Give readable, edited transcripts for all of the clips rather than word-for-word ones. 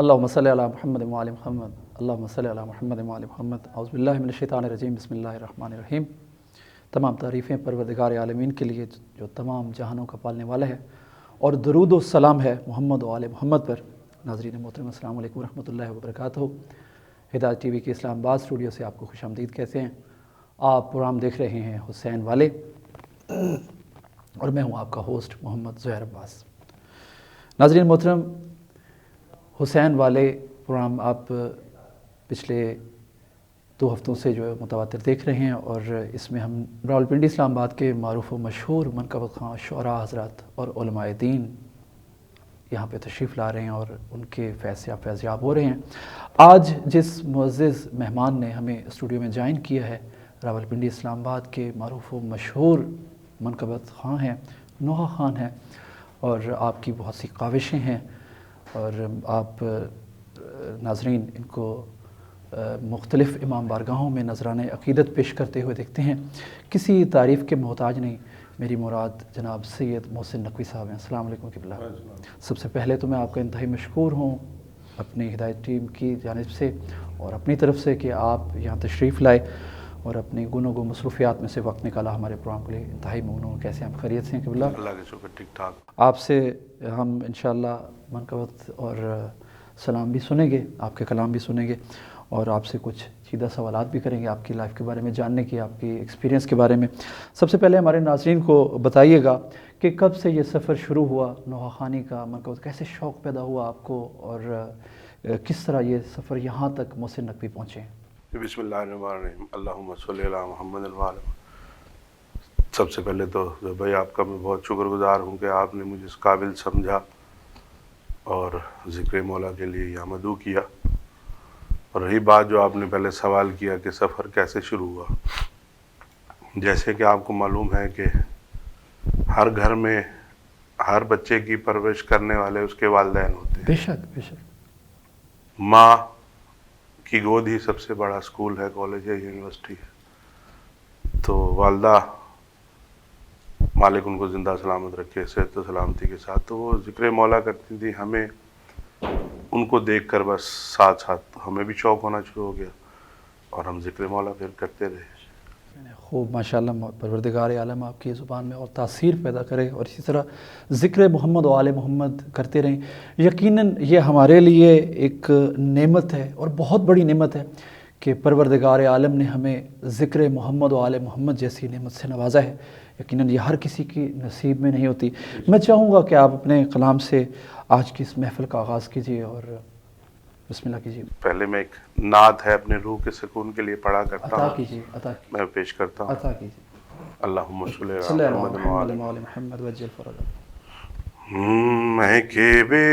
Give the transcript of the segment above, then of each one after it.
اللہم صلی علی محمد و آل محمد، اللہم صلی علی محمد و آل محمد۔ اعوذ باللہ من الشیطان الرجیم، بسم اللہ الرحمن الرحیم۔ تمام تعریفیں پروردگار عالمین کے لیے جو تمام جہانوں کا پالنے والا ہے، اور درود و سلام ہے محمد و آل محمد پر۔ ناظرین محترم، السلام علیکم ورحمۃ اللہ وبرکاتہ۔ ہدایت ٹی وی کے اسلام آباد اسٹوڈیو سے آپ کو خوش آمدید کہتے ہیں۔ آپ پروگرام دیکھ رہے ہیں حسین والے، اور میں ہوں آپ کا ہوسٹ محمد زہیر عباس۔ ناظرین محترم، حسین والے پروگرام آپ پچھلے 2 ہفتوں سے جو ہے متواتر دیکھ رہے ہیں، اور اس میں ہم راولپنڈی اسلام آباد کے معروف و مشہور منقبت خواں شعراء حضرات اور علماء دین یہاں پہ تشریف لا رہے ہیں اور ان کے فیضیاب ہو رہے ہیں۔ آج جس معزز مہمان نے ہمیں اسٹوڈیو میں جوائن کیا ہے، راولپنڈی اسلام آباد کے معروف و مشہور منقبت خواں ہیں، نوحہ خان ہیں، اور آپ کی بہت سی کاوشیں ہیں، اور آپ ناظرین ان کو مختلف امام بارگاہوں میں نذرانہ عقیدت پیش کرتے ہوئے دیکھتے ہیں۔ کسی تعریف کے محتاج نہیں، میری مراد جناب سید محسن نقوی صاحب ہیں۔ السلام علیکم قبلہ۔ سب سے پہلے تو میں آپ کا انتہائی مشکور ہوں اپنی ہدایت ٹیم کی جانب سے اور اپنی طرف سے کہ آپ یہاں تشریف لائے اور اپنی گنو مصروفیات میں سے وقت نکالا ہمارے پروگرام کے لیے۔ انتہائی ممنون ہوں۔ کیسے ہیں آپ؟ خیریت سے ہیں قبلہ؟ اللہ کے شکر، ٹھیک ٹھاک۔ آپ سے ہم انشاءاللہ منقبت اور سلام بھی سنیں گے، آپ کے کلام بھی سنیں گے، اور آپ سے کچھ چیدہ سوالات بھی کریں گے آپ کی لائف کے بارے میں جاننے کی، آپ کی ایکسپیرینس کے بارے میں۔ سب سے پہلے ہمارے ناظرین کو بتائیے گا کہ کب سے یہ سفر شروع ہوا نوحہ خانی کا، منقبت کیسے شوق پیدا ہوا آپ کو، اور کس طرح یہ سفر یہاں تک محسن نقوی پہنچے؟ بسم اللہ الرحمن الرحیم، اللہم صلی علی محمد و آل محمد۔ سب سے پہلے تو بھائی آپ کا میں بہت شکر گزار ہوں کہ آپ نے مجھے اس قابل سمجھا اور ذکر مولا کے لیے یہاں مدعو کیا۔ اور رہی بات جو آپ نے پہلے سوال کیا کہ سفر کیسے شروع ہوا، جیسے کہ آپ کو معلوم ہے کہ ہر گھر میں ہر بچے کی پرورش کرنے والے اس کے والدین ہوتے ہیں۔ بے شک بے شک۔ ماں کی گود ہی سب سے بڑا اسکول ہے، کالج ہے، یونیورسٹی ہے۔ تو والدہ مالک ان کو زندہ سلامت رکھے، صحت و سلامتی کے ساتھ، تو وہ ذکر مولا کرتی تھی۔ ہمیں ان کو دیکھ کر بس ساتھ ساتھ ہمیں بھی شوق ہونا شروع ہو گیا، اور ہم ذکر مولا پھر کرتے رہے۔ خوب، ماشاءاللہ، پروردگار عالم آپ کی زبان میں اور تاثیر پیدا کرے، اور اسی طرح ذکر محمد و آل محمد کرتے رہیں۔ یقیناً یہ ہمارے لیے ایک نعمت ہے، اور بہت بڑی نعمت ہے کہ پروردگار عالم نے ہمیں ذکر محمد و آل محمد جیسی نعمت سے نوازا ہے۔ یقیناً یہ ہر کسی کی نصیب میں نہیں ہوتی۔ میں چاہوں گا کہ آپ اپنے کلام سے آج کی اس محفل کا آغاز کیجیے، اور بسم اللہ کیجیے۔ پہلے میں ایک نعت ہے اپنے روح کے سکون کے لیے پڑھا کرتا عطا ہوں، کیجیے، عطا کیجیے، میں پیش کرتا ہوں۔ عطا کیجیے۔ اللہم صلی صلی علی اللہ محمد و محمد آل و آل محمد وجل فرج۔ میں کہ بے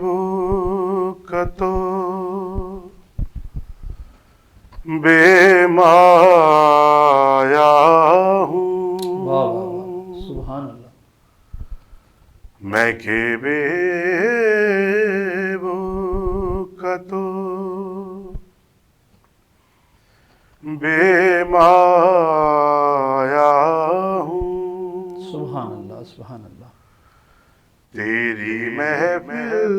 بکتو بے مایا ہوں، واہ واہ واہ، سبحان اللہ۔ میں کہ بے بکتو بے مایا ہوں، سبحان اللہ سبحان اللہ۔ تیری محفل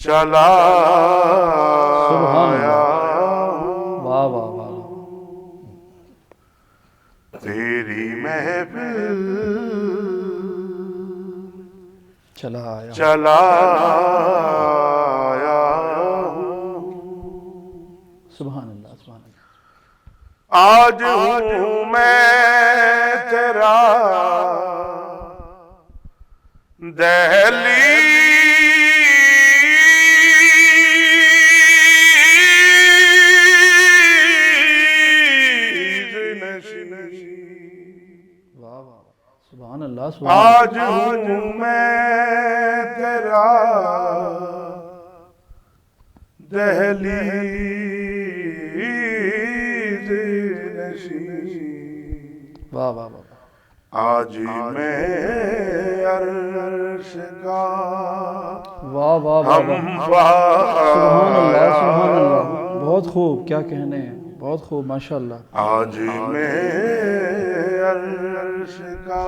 چلا سبحان آیا اللہ، ہوں، واہ واہ واہ واہ۔ تیری محفل چلا آیا، چلا آیا ہوں، سبحان اللہ سبحان اللہ۔ آج ہوں میں تیرا دہلیز نشین، واہ واہ واہ، سبحان اللہ سبحان اللہ۔ آج ہوں میں تیرا دہلیز نشین، واہ واہ واہ، آج میں عرش کا واہ واہ واہ واہ، سبحان اللہ سبحان اللہ۔ بہت خوب، کیا کہنے ہیں، بہت خوب، ماشاءاللہ۔ آج میں عرش کا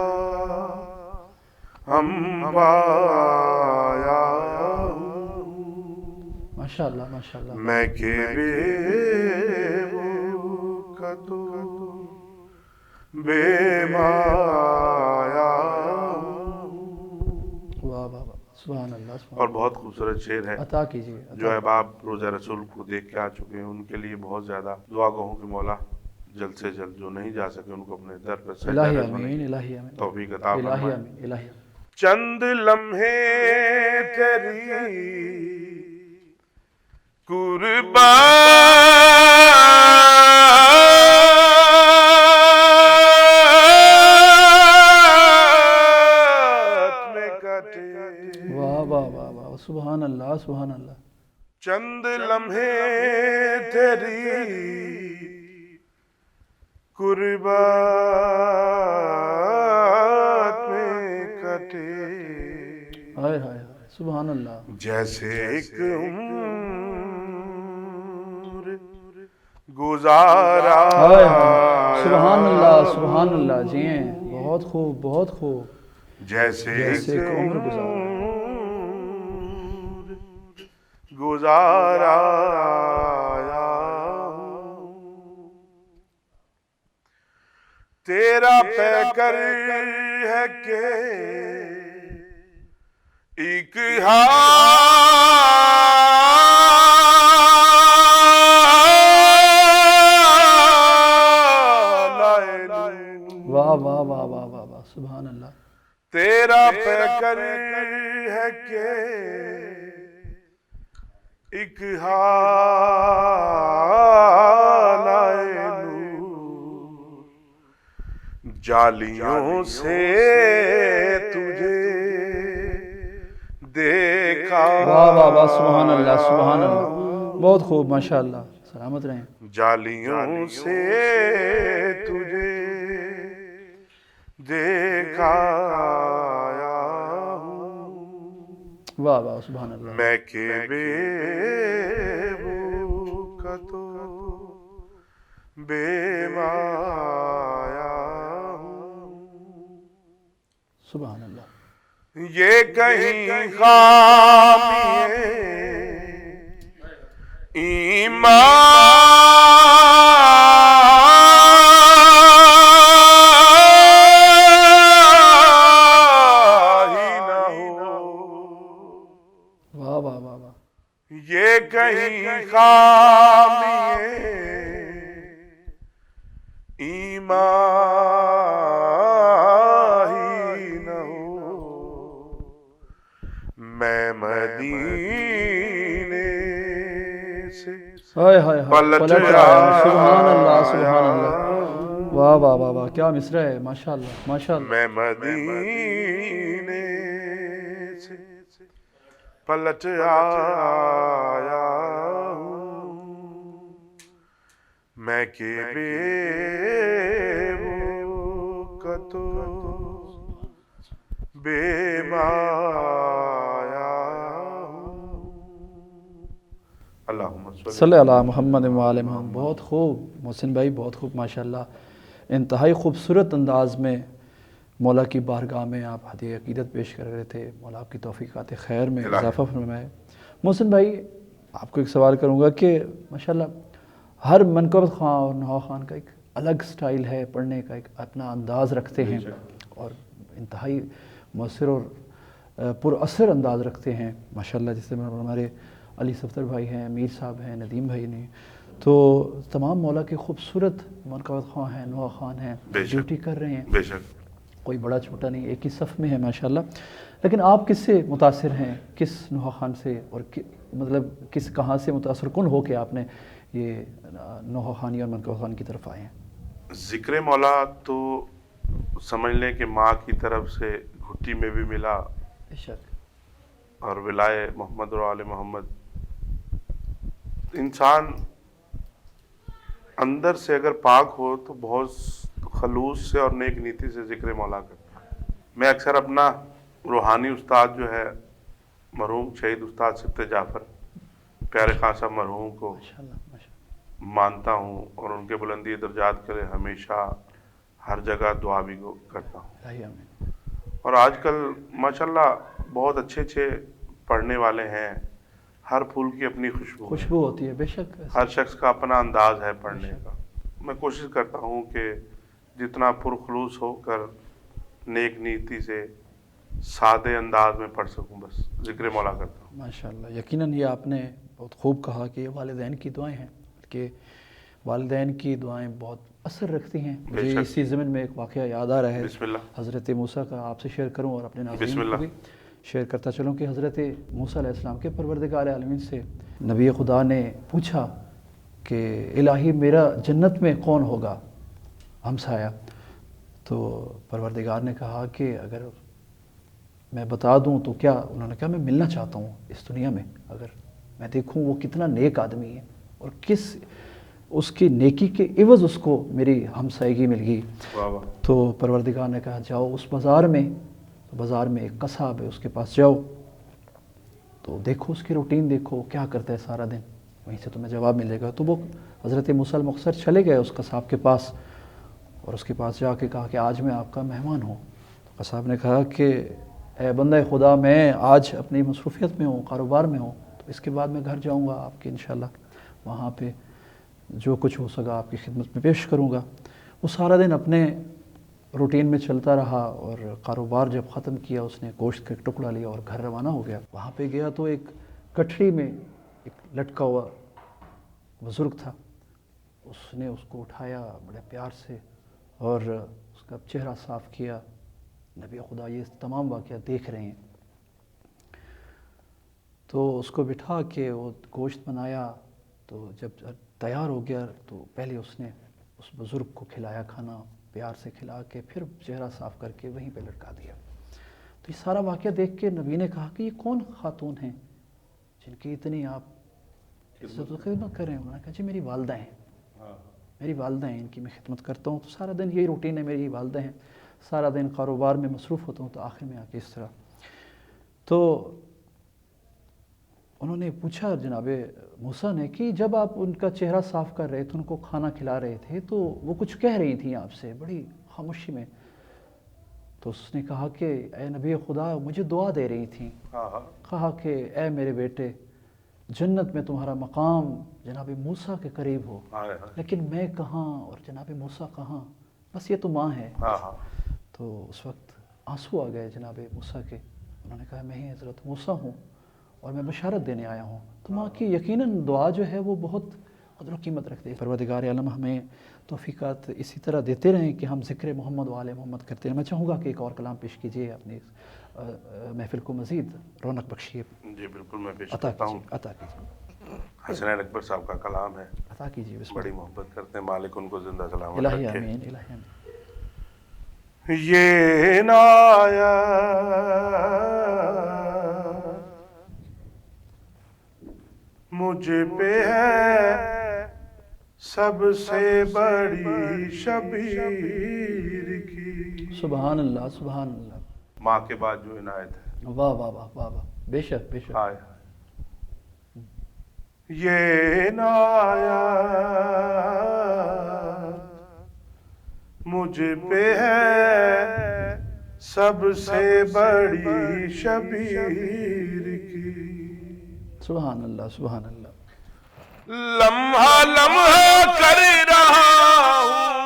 ہم پایا ماشاء اللہ ماشاء اللہ. میں کہ بے کا تو بے مایا. واہ واہ واہ سبحان اللہ سبحان اور بہت خوبصورت شعر ہے عطا کیجیے. جو احباب روزہ رسول کو دیکھ کے آ چکے ہیں ان کے لیے بہت زیادہ دعا گو کہ مولا جلد سے جلد جو نہیں جا سکے ان کو اپنے در پر الہی آمین الہی آمین توفیق عطا الہی فرمائے. آمین الہی آمین. چند لمحے تیری قربات میں کٹے. واہ واہ واہ واہ سبحان اللہ سبحان اللہ. چند لمحے تیری قربات میں کٹے. ہائے ہائے ہائے سبحان اللہ. جیسے ایک عمر گزارا. ہائے ہائے سبحان اللہ سبحان اللہ. جی ہیں بہت خوب بہت خوب. جیسے ایک عمر گزارا تیرا پیکر ہے کہ ایک واہ واہ واہ واہ واہ واہ سبحان اللہ. تیرا پیکر ہے کہ ایک حال آئے نور. جالیوں سے تجھے دیکھا. واہ واہ واہ سبحان اللہ سبحان اللہ. بہت خوب ماشاء اللہ. سلامت رہیں. جالیوں سے تجھے دیکھا واہ واہ سبحان اللہ. میں کہ بے کا تو بے مایا. سبحان اللہ. یہ کہیں خامی یہ کہیں خامی ایمان ہی نہ ہو. میں مدینے سے پلٹ آیا. سبحان اللہ سبحان اللہ. واہ واہ واہ واہ کیا مصرع ہے ماشاء اللہ ماشاء اللہ. میں مدینے سے پلٹ آیا ہوں. میں کہ بے کا تو بے مایا ہوں. اللہم صلی علی محمد و آل محمد. بہت خوب محسن بھائی بہت خوب ماشاء اللہ. انتہائی خوبصورت انداز میں مولا کی بارگاہ میں آپ ہدیہ عقیدت پیش کر رہے تھے. مولا آپ کی توفیقات خیر میں اضافہ فرمائے. محسن بھائی آپ کو ایک سوال کروں گا کہ ماشاءاللہ ہر منقبت خواں اور نہا خان کا ایک الگ سٹائل ہے پڑھنے کا, ایک اپنا انداز رکھتے ہیں اور انتہائی مؤثر اور پر اثر انداز رکھتے ہیں ماشاءاللہ. جیسے ہمارے علی صفدر بھائی ہیں, میر صاحب ہیں, ندیم بھائی نے, تو تمام مولا کے خوبصورت منقبت خواں ہیں, نہا خان ہیں, ڈیوٹی کر رہے ہیں. بے شک کوئی بڑا چھوٹا نہیں, ایک ہی صف میں ہے ماشاءاللہ. لیکن آپ کس سے متاثر ہیں, کس نہا خان سے, اور مطلب کہاں سے متاثر کن ہو کے آپ نے یہ نہا خانی اور منقبت خان کی طرف آئے ہیں؟ ذکر مولا تو سمجھ لیں کہ ماں کی طرف سے گھٹی میں بھی ملا, اور ولائے محمد اور آل محمد. انسان اندر سے اگر پاک ہو تو بہت خلوص سے اور نیک نیتی سے ذکر مولا کرتا ہے. میں اکثر اپنا روحانی استاد جو ہے مرحوم شہید استاد صفت جعفر پیارے خان صاحب مرحوم کو مانتا ہوں, اور ان کے بلندی درجات کے لیے ہمیشہ ہر جگہ دعا بھی کرتا ہوں. اور آج کل ماشاءاللہ بہت اچھے اچھے پڑھنے والے ہیں، ہر پھول کی اپنی خوشبو ہے، خوشبو ہوتی ہے، بے شک ہر شخص کا اپنا انداز ہے پڑھنے کا۔ میں کوشش کرتا ہوں کہ جتنا پرخلوص ہو کر نیک نیتی سے سادے انداز میں پڑھ سکوں، بس ذکر مولا کرتا ہوں۔ ماشاءاللہ، یقیناً یہ آپ نے بہت خوب کہا کہ یہ والدین کی دعائیں ہیں، کہ والدین کی دعائیں بہت اثر رکھتی ہیں۔ بے مجھے شک۔ اسی ضمن میں ایک واقعہ یاد آ رہا ہے، بسم اللہ۔ حضرت موسیٰ کا، آپ سے شیئر کروں اور اپنے بسم ناظرین کو اللہ۔ بھی شیئر کرتا چلوں کہ حضرت موسیٰ علیہ السلام کے پروردگار عالمین سے نبی خدا نے پوچھا کہ الہی میرا جنت میں کون ہوگا ہمسایہ؟ تو پروردگار نے کہا کہ اگر میں بتا دوں تو کیا؟ انہوں نے کہا میں ملنا چاہتا ہوں اس دنیا میں، اگر میں دیکھوں وہ کتنا نیک آدمی ہے اور کس اس کی نیکی کے عوض اس کو میری ہمسائیگی مل گئی۔ واہ واہ۔ تو پروردگار نے کہا جاؤ اس بازار میں ایک قصاب ہے، اس کے پاس جاؤ تو دیکھو اس کی روٹین، دیکھو کیا کرتا ہے سارا دن، وہیں سے تمہیں جواب ملے گا۔ تو وہ حضرت موسیٰ المقصر چلے گئے اس قصاب کے پاس اور اس کے پاس جا کے کہا کہ آج میں آپ کا مہمان ہوں۔ تو قصاب نے کہا کہ اے بندہ خدا، میں آج اپنی مصروفیت میں ہوں، کاروبار میں ہوں، تو اس کے بعد میں گھر جاؤں گا آپ کے انشاءاللہ، وہاں پہ جو کچھ ہو سکا آپ کی خدمت میں پیش کروں گا۔ وہ سارا دن اپنے روٹین میں چلتا رہا اور کاروبار جب ختم کیا اس نے گوشت کا ایک ٹکڑا لیا اور گھر روانہ ہو گیا۔ وہاں پہ گیا تو ایک گٹھڑی میں ایک لٹکا ہوا بزرگ تھا، اس نے اس کو اٹھایا بڑے پیار سے اور اس کا چہرہ صاف کیا۔ نبی خدا یہ تمام واقعات دیکھ رہے ہیں، تو اس کو بٹھا کے وہ گوشت بنایا، تو جب تیار ہو گیا تو پہلے اس نے اس بزرگ کو کھلایا کھانا، پیار سے کھلا کے پھر چہرہ صاف کر کے وہیں پہ لٹکا دیا۔ تو یہ سارا واقعہ دیکھ کے نبی نے کہا کہ یہ کون خاتون ہیں جن کی اتنی آپ عزت و خدمت کر رہے ہیں؟ انہوں نے کہا جی میری والدہ ہیں، میری والدہ ہیں، ان کی میں خدمت کرتا ہوں، تو سارا دن یہی روٹین ہے، میری والدہ ہیں، سارا دن کاروبار میں مصروف ہوتا ہوں، تو آخر میں آ کے اس طرح۔ تو انہوں نے پوچھا جناب موسیٰ نے کہ جب آپ ان کا چہرہ صاف کر رہے تھے، ان کو کھانا کھلا رہے تھے، تو وہ کچھ کہہ رہی تھیں آپ سے بڑی خاموشی میں؟ تو اس نے کہا کہ اے نبی خدا، مجھے دعا دے رہی تھیں، کہا کہ اے میرے بیٹے، جنت میں تمہارا مقام جناب موسیٰ کے قریب ہو، لیکن میں کہاں اور جناب موسیٰ کہاں، بس یہ تو ماں ہے۔ تو اس وقت آنسو آ گئے جناب موسیٰ کے، انہوں نے کہا میں ہی حضرت موسیٰ ہوں اور میں بشارت دینے آیا ہوں۔ تو ماں کی یقیناً دعا جو ہے وہ بہت قدر و قیمت رکھتے ہیں۔ پروردگار عالم ہمیں توفیقات اسی طرح دیتے رہیں کہ ہم ذکر محمد و آل محمد کرتے ہیں۔ میں چاہوں گا کہ ایک اور کلام پیش کیجیے، اپنی محفل کو مزید رونق بخشیے۔ جی بالکل، میں پیش عطا کرتا ہوں۔ کیجیے، عطا کیجیے، حسنین اکبر صاحب کا کلام ہے، عطا کیجیے، بسم بڑی محبت کرتے ہیں، مالک ان کو زندہ سلامت اللہ۔ الہی رکھے۔ آمین، الہی آمین۔ یہ نایا مجھ پہ ہے سب سے بڑی شبیر کی۔ سبحان اللہ، سبحان اللہ، ماں کے بعد جو عنایت ہے، واہ واہ واہ واہ واہ، بے شک بے شک۔ آئے یہ نایا مجھ پہ ہے سب سے بڑی شبیر کی۔ سبحان اللہ، سبحان اللہ، لمحہ لمحہ کر رہا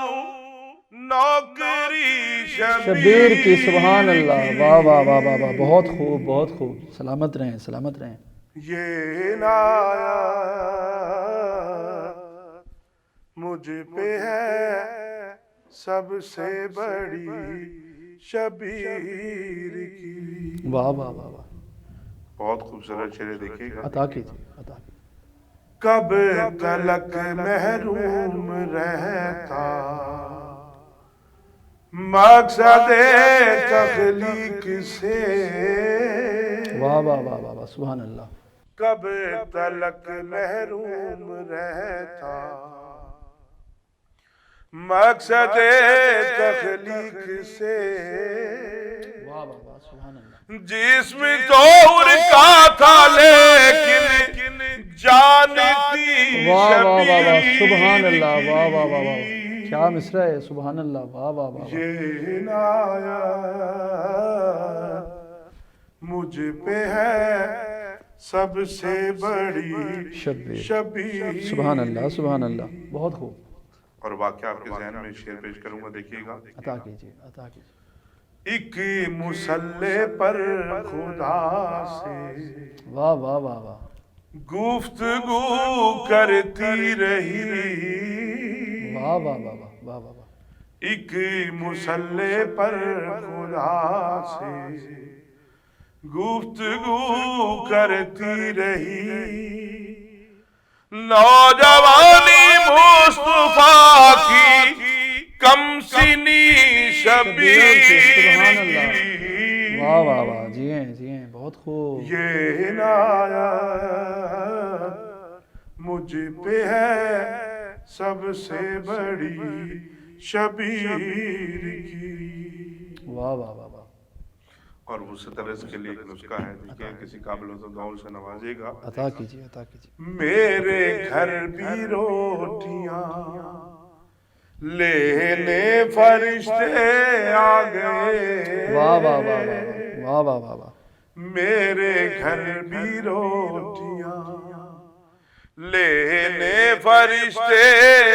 ہوں نوکری شبیر کی۔ سبحان اللہ، واہ واہ واہ واہ واہ، بہت خوب، بہت خوب، سلامت رہیں، سلامت رہیں۔ یہ نایا مجھ پہ ہے سب سے بڑی شبیر کی۔ واہ واہ واہ واہ، بہت خوبصورت شعر، دیکھیے گا۔ عطا کیجیے، عطا کیجیے۔ کب تلک محروم رہتا مقصد تخلیق سے، واہ واہ واہ واہ واہ، سبحان اللہ، کب تلک محروم رہتا مقصد تخلیق سے۔ واہ واہ واہ، سبحان اللہ، جسم طور کا تھا لیکن جانتی واہ واہ واہ واہ، سبحان اللہ، واہ واہ واہ واہ، کیا مصرع ہے، سبحان اللہ، واہ واہ واہ، یہ عنایت مجھ پہ ہے سب سے بڑی شبیر. سبحان اللہ، سبحان اللہ، بہت خوب. اور واقعہ آپ کے ذہن میں شعر پیش کروں گا، دیکھیے گا. عطا کیجیے، عطا کیجیے. ایک مسلح پر خدا سے واہ واہ واہ واہ، گفتگو کرتی رہی. واہ واہ واہ واہ واہ واہ واہ. ایک مسلح پر خدا سے گفتگو کرتی رہی. نوجوانی مصطفیٰ کی کم سنی شبیر. سبحان اللہ، واہ واہ واہ، جی ہیں جی ہیں، بہت خوب. یہ عنایت مجھ پہ ہے سب سے بڑی شبیر کی. واہ واہ واہ واہ. اور اس طرح کے لیے ایک نسخہ ہے، دیکھیں کسی قابل و دول سے نوازے گا. عطا کیجیے، عطا کیجیے. میرے گھر بھی روٹیاں لینے فرشتے آ گئے. واہ واہ واہ واہ واہ واہ واہ واہ. میرے گھر بھی روٹیاں لینے فرشتے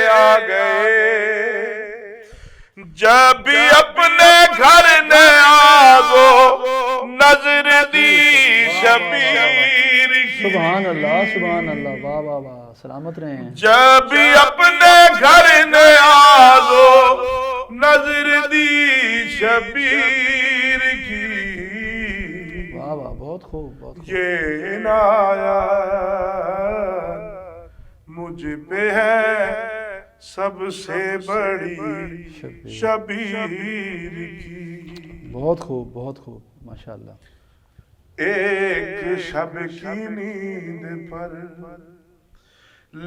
آ گئے. جب بھی اپنے گھر نیازو نظر دی شبیر کی. سبحان اللہ، سبحان اللہ، واہ واہ واہ، سلامت رہیں. جب بھی اپنے گھر نیازو نظر دی شبیر کی. واہ واہ، بہت خوب، بہت خوب. یہ عنایت مجھ پہ ہے سب سے بڑی شبیر کی. بہت خوب، بہت خوب، ماشاءاللہ. ایک شب کی نیند پر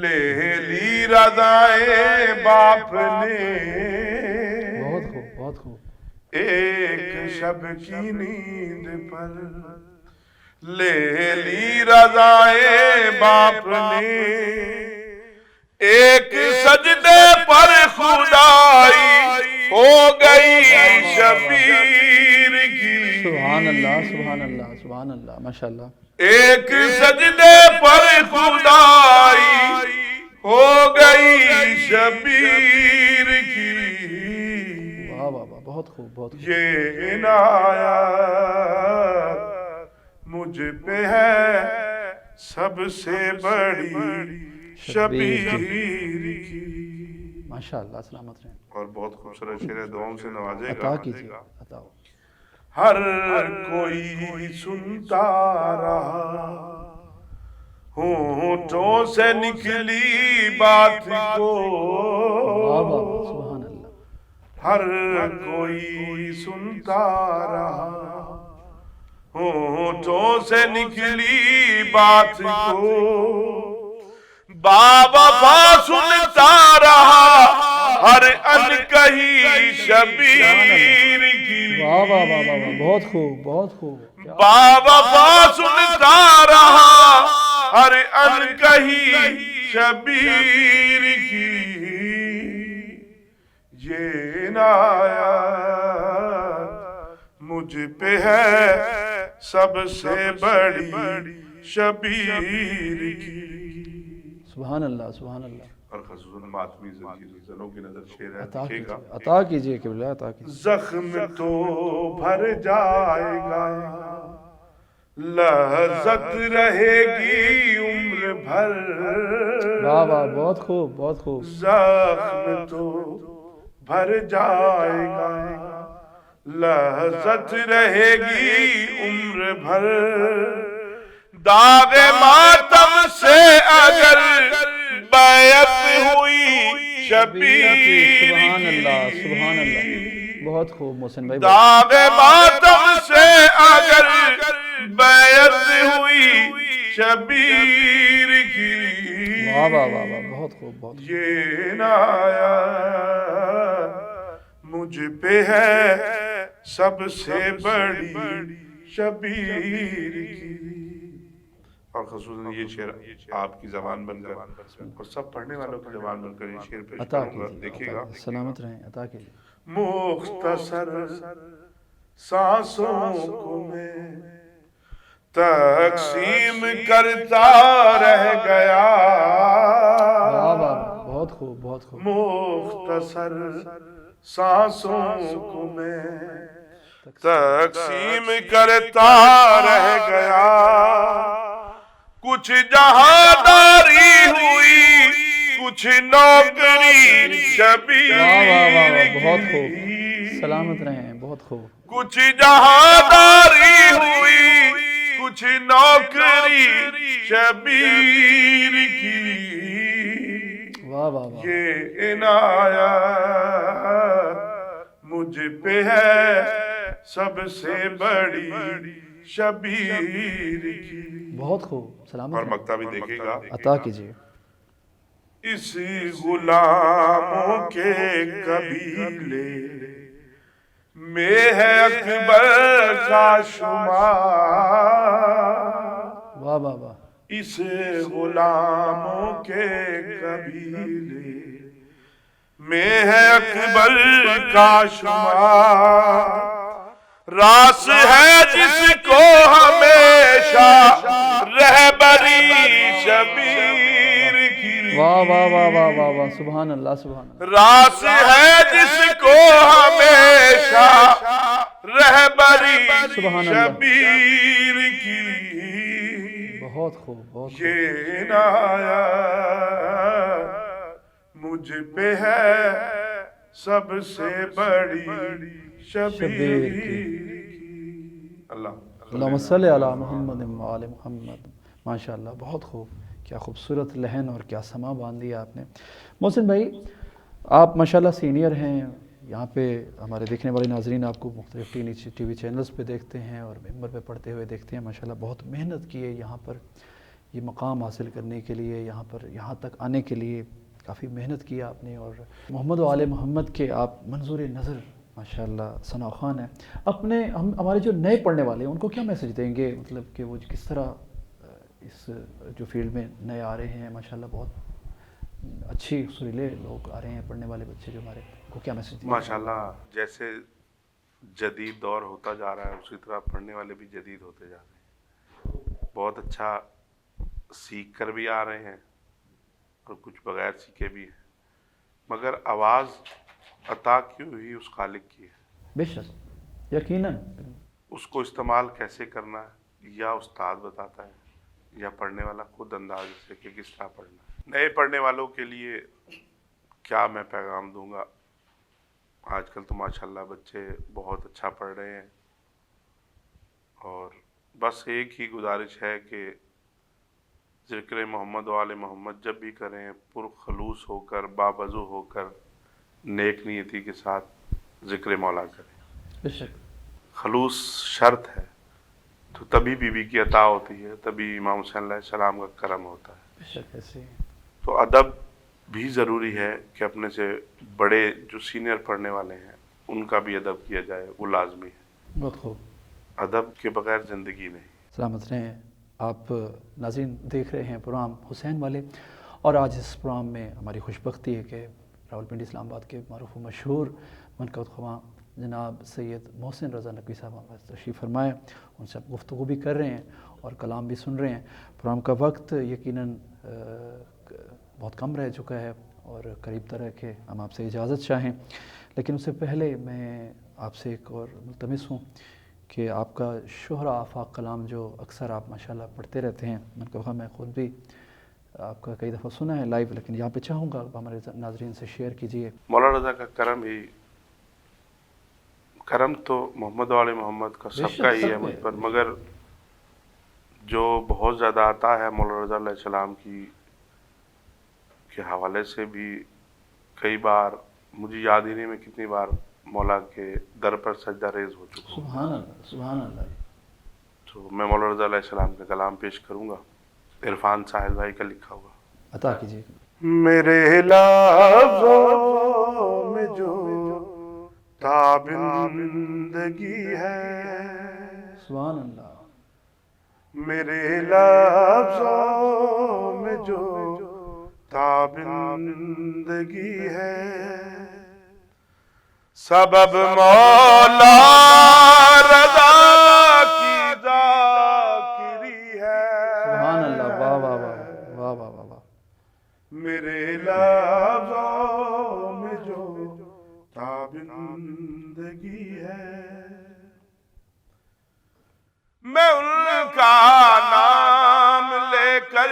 لے لی رضائے باپ نے. بہت خوب، بہت خوب. ایک شب کی نیند پر لے لی رضائے باپ نے. ایک سجدے پر خدائی ہو گئی شبیر کی. سبحان اللہ، سبحان اللہ، سبحان اللہ، ماشاءاللہ. ایک سجدے پر خدائی ہو گئی شبیر کی. واہ واہ واہ، بہت خوب، بہت خوب. یہ عنایت مجھ پہ ہے سب سے بڑی شبیر کی. ماشاءاللہ، سلامت رہیں. اور بہت خوبصورت شعر ہے، دعاؤں سے نوازے گا. عطا کیجیے، عطا ہو. ہر کوئی سنتا رہا ہونٹوں سے نکلی بات کو. واہ واہ، سبحان اللہ. ہر کوئی سنتا رہا ہونٹوں سے نکلی بات کو. بابا سنتا رہا ہر ان کہی شبیر کی. واہ واہ واہ واہ، بہت خوب، بہت خوب. بابا سنتا رہا ہر ان کہی شبیر کی. یہ عنایت مجھ پہ ہے سب سے بڑی شبیر کی. سبحان اللہ، سبحان اللہ. اور خصوصاً ماتمی زنوں کی نظر شعر ہے، عطا دیکھیے کیجیے، گا. عطا کیجیے قبلہ، عطا کیجیے. زخم تو بھر جائے گا لذت رہے گی عمر بھر. واہ واہ، بہت خوب، بہت خوب. زخم تو بھر جائے گا لذت رہے گی عمر بھر. داغ ماتم سے اگر بیعت ہوئی شبیر سبحان اللہ، سبحان اللہ، بہت خوب محسن بھائی. داغ ماتم سے اگر بیعت ہوئی شبیر کی. واہ واہ واہ واہ، بہت خوب، بہت خوب. یہ عنایت مجھ پہ ہے سب سے بڑی شبیر کی. اور خصوصاً یہ شعر آپ کی زبان بن کر اور سب پڑھنے والوں کی زبان بن کر یہ شعر پیش عطا کروں گا. کیجیے، دیکھیے گا. سلامت رہیں، عطا کیجیے. مختصر سانسوں کو میں تقسیم کرتا رہ گیا. واہ واہ، بہت خوب بہت خوب. مختصر سانسوں کو میں تقسیم کرتا رہ گیا. کچھ جہانداری ہوئی، کچھ نوکری شبیر بہت خوب، کی. سلامت رہیں، بہت خوب. کچھ جہانداری ہوئی، کچھ نوکری شبیر کی. واہ واہ واہ. یہ عنایت مجھ پہ ہے سب سے بڑی شبیر کی. بہت خوب، سلامت اور رہیں. مکتا بھی دیکھے گا. عطا کیجیے. اس غلاموں کے قبیلے میں ہے اکبر کا شمار. واہ واہ واہ. اس غلاموں کے قبیلے میں ہے اکبر کا شمار. راس ہے جس کو ہمیشہ رہبری شبیر کی. واہ واہ واہ واہ واہ واہ، سبحان اللہ سبحان اللہ. راس ہے جس کو ہمیشہ رہبری سبحان اللہ. شبیر کی. بہت خوب بہت خوب. یہ عنایت مجھ پہ ہے سب سے بڑی شبیر کی. اللہم صلی علی محمد و آل محمد. ماشاء اللہ، بہت خوب. کیا خوبصورت لحن اور کیا سما باندھ دیا آپ نے. محسن بھائی، آپ ماشاءاللہ سینئر ہیں. یہاں پہ ہمارے دیکھنے والے ناظرین آپ کو مختلف ٹی وی چینلز پہ دیکھتے ہیں اور ممبر پہ پڑھتے ہوئے دیکھتے ہیں. ماشاءاللہ بہت محنت کی ہے یہاں پر یہ مقام حاصل کرنے کے لیے، یہاں تک آنے کے لیے کافی محنت کی آپ نے. اور محمد و آل محمد کے آپ منظور نظر ماشاءاللہ ثناء خوان ہیں. ہمارے جو نئے پڑھنے والے ہیں ان کو کیا میسج دیں گے، مطلب کہ وہ کس طرح اس جو فیلڈ میں نئے آ رہے ہیں؟ ماشاءاللہ بہت اچھی سریلے لوگ آ رہے ہیں پڑھنے والے بچے جو ہمارے، کو کیا میسج دیں گے؟ ماشاءاللہ جیسے جدید دور ہوتا جا رہا ہے اسی طرح پڑھنے والے بھی جدید ہوتے جا رہے ہیں. بہت اچھا سیکھ کر بھی آ رہے ہیں اور کچھ بغیر سیکھے بھی ہیں. مگر آواز عطا کیوں ہوئی اس خالق کی ہے. بے شک، یقیناً. اس کو استعمال کیسے کرنا ہے یا استاد بتاتا ہے یا پڑھنے والا خود انداز سے کہ کس طرح پڑھنا ہے. نئے پڑھنے والوں کے لیے کیا میں پیغام دوں گا. آج کل تو ماشاءاللہ بچے بہت اچھا پڑھ رہے ہیں اور بس ایک ہی گزارش ہے کہ ذکر محمد و آل محمد جب بھی کریں پرخلوص ہو کر، باوضو ہو کر، نیک نیتی کے ساتھ ذکر مولا کریں. بے شک. خلوص شرط ہے تو تبھی بی بی کی عطا ہوتی ہے، تبھی امام حسین علیہ السلام کا کرم ہوتا ہے. بے شک ایسے. تو ادب بھی ضروری ہے کہ اپنے سے بڑے جو سینئر پڑھنے والے ہیں ان کا بھی ادب کیا جائے، وہ لازمی ہے. بہت خوب. ادب کے بغیر زندگی نہیں. سلامت رہیں. آپ ناظرین دیکھ رہے ہیں پروگرام حسین والے، اور آج اس پروگرام میں ہماری خوش بختی ہے کہ راولپنڈی اسلام آباد کے معروف و مشہور منقبت خواں جناب سید محسن رضا نقوی صاحب ہمارے پاس تشریف فرمائے. ان سے آپ گفتگو بھی کر رہے ہیں اور کلام بھی سن رہے ہیں. پروگرام کا وقت یقیناً بہت کم رہ چکا ہے اور قریب تر ہے کہ ہم آپ سے اجازت چاہیں، لیکن اس سے پہلے میں آپ سے ایک اور ملتمس ہوں کہ آپ کا شہرہ آفاق کلام جو اکثر آپ ماشاءاللہ پڑھتے رہتے ہیں، میں نے کہا میں خود بھی آپ کا کئی دفعہ سنا ہے لائیو، لیکن یہاں پہ چاہوں گا ہمارے ناظرین سے شیئر کیجئے. مولانا رضا کا کرم تو محمد و آل محمد کا سب کا ہی ہے مجھ پر، مگر جو بہت زیادہ آتا ہے مولانا رضا علیہ السلام کی کے حوالے سے بھی کئی بار مجھے یاد ہی نہیں میں کتنی بار مولا کے در پر سجدہ ریز ہو چکا ہوں. سبحان اللہ سبحان اللہ. تو میں مولانا رضا علیہ السلام کا کلام پیش کروں گا، عرفان ساحل بھائی کا لکھا ہوا. عطا کیجیے. میرے لفظوں میں جو تابندگی ہے، سبحان اللہ. میرے لفظوں میں جو تابندگی ہے، سبب مولا رضا کی ذاکری ہے۔ سبحان اللہ، واہ واہ واہ واہ واہ واہ واہ۔ میرے لفظوں میں جو تابندگی ہے، میں ان کا نام لے کر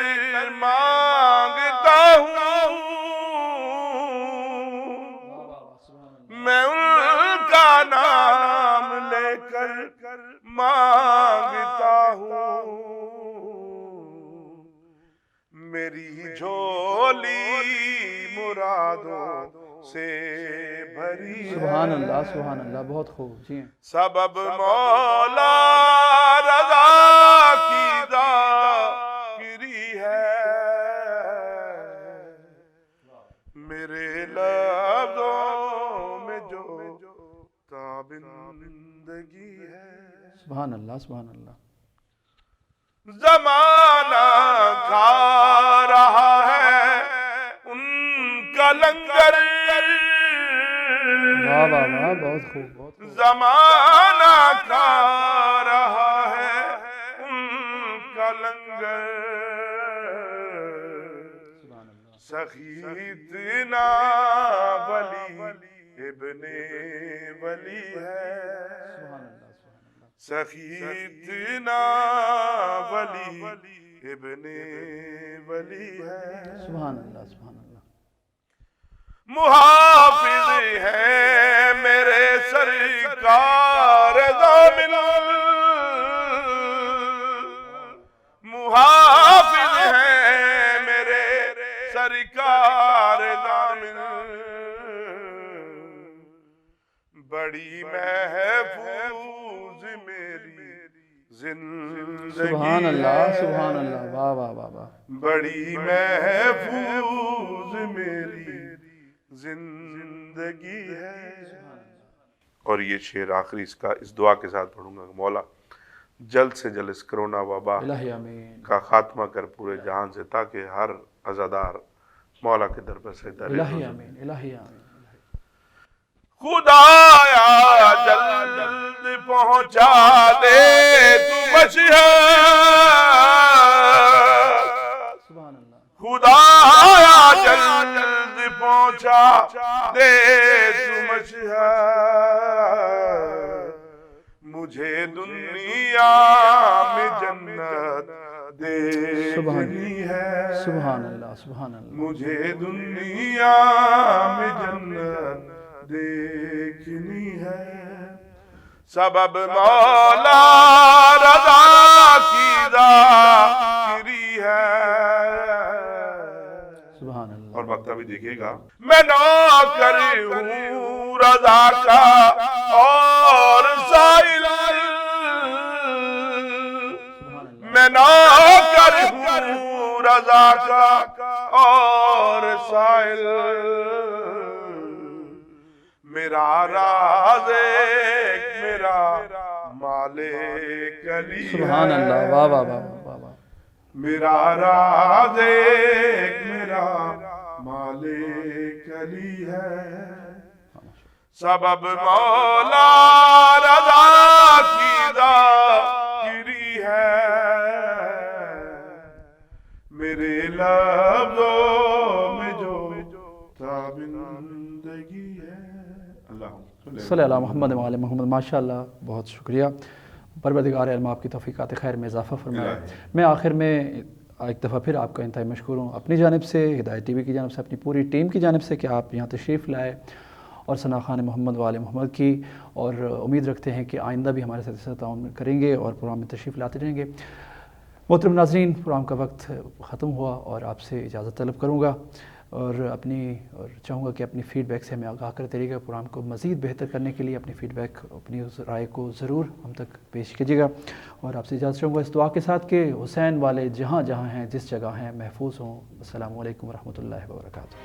مانگتا ہوں، میں ان کا نام لے کر مانگتا ہوں، میری جھولی مرادوں سے بھری ہے۔ سبحان اللہ سبحان اللہ، بہت خوب، جی سبب مولا رضا کی ذاکری ہے، میرے لفظوں میں جو تابندگی ہے۔ سبحان اللہ سبحان اللہ۔ زمانہ کھا رہا ہے ان کا لنگر، واہ واہ واہ، بہت خوب بہت خوب۔ زمانہ کھا رہا ہے ان کا لنگر، سبحان اللہ۔ سخیتنا ولی ابن ولی ہے، سبحان اللہ سبحان اللہ۔ سخیتنا ولی ابن ولی ہے، سبحان اللہ سبحان اللہ۔ محافظ ہے میرے سرکار ضامن، محافظ ہے میرے سرکار ضامن، بڑی محفوظ میری زندگی، سبحان اللہ سبحان اللہ، واہ واہ واہ واہ۔ بڑی محفوظ میری زندگی ہے۔ اور یہ شعر آخری اس دعا کے ساتھ پڑھوں گا کہ مولا جلد سے جلد اس کرونا وبا الہی آمین، کا خاتمہ کر پورے جہان سے، تاکہ ہر عزادار مولا کے در پر سجدہ ریز ہو الہی سکے۔ آمین، الہی آمین۔ خدایا جلد پہنچا دے تو مشہد، سبحان اللہ۔ خدایا جلد پہنچا دے تو مشہد، مجھے دنیا میں جنت دیکھنی ہے، سبحان اللہ سبحان اللہ۔ مجھے دنیا میں جنت دیکھنی ہے، سبب مولا رضا کی ذاکری ہے۔ سبحان اللہ۔ اور وقت ابھی دیکھیے گا، میں نوکر ہوں رضا کا اور سائل، میں نوکر ہوں رضا کا اور سائل، میرا رازق میرا مالک علی ہے، سبحان اللہ، واہ واہ واہ واہ واہ۔ میرا رازق میرا مالک علی ہے، سبب مولا رضا کی ذاکری ہے، میرے لفظوں میں جو تابندگی ہے۔ اللہ صلی اللہ محمد وعلی محمد۔ ماشاءاللہ، بہت شکریہ، پروردگار عالم آپ کی توفیقات خیر میں اضافہ فرمائے۔ میں آخر میں ایک دفعہ پھر آپ کا انتہائی مشکور ہوں، اپنی جانب سے، ہدایت ٹی وی کی جانب سے، اپنی پوری ٹیم کی جانب سے، کہ آپ یہاں تشریف لائے اور ثنا خوان محمد وآل محمد کی، اور امید رکھتے ہیں کہ آئندہ بھی ہمارے ساتھ تعاون کریں گے اور پروگرام میں تشریف لاتے رہیں گے۔ محترم ناظرین، پروگرام کا وقت ختم ہوا اور آپ سے اجازت طلب کروں گا، اور چاہوں گا کہ اپنی فیڈ بیک سے ہمیں آگاہ کرتے رہیے گا۔ پروگرام کو مزید بہتر کرنے کے لیے اپنی فیڈ بیک، اپنی اس رائے کو ضرور ہم تک پیش کیجیے گا، اور آپ سے اجازت چاہوں گا اس دعا کے ساتھ کہ حسین والے جہاں جہاں ہیں، جس جگہ ہیں، محفوظ ہوں۔ السلام علیکم ورحمۃ اللہ وبرکاتہ۔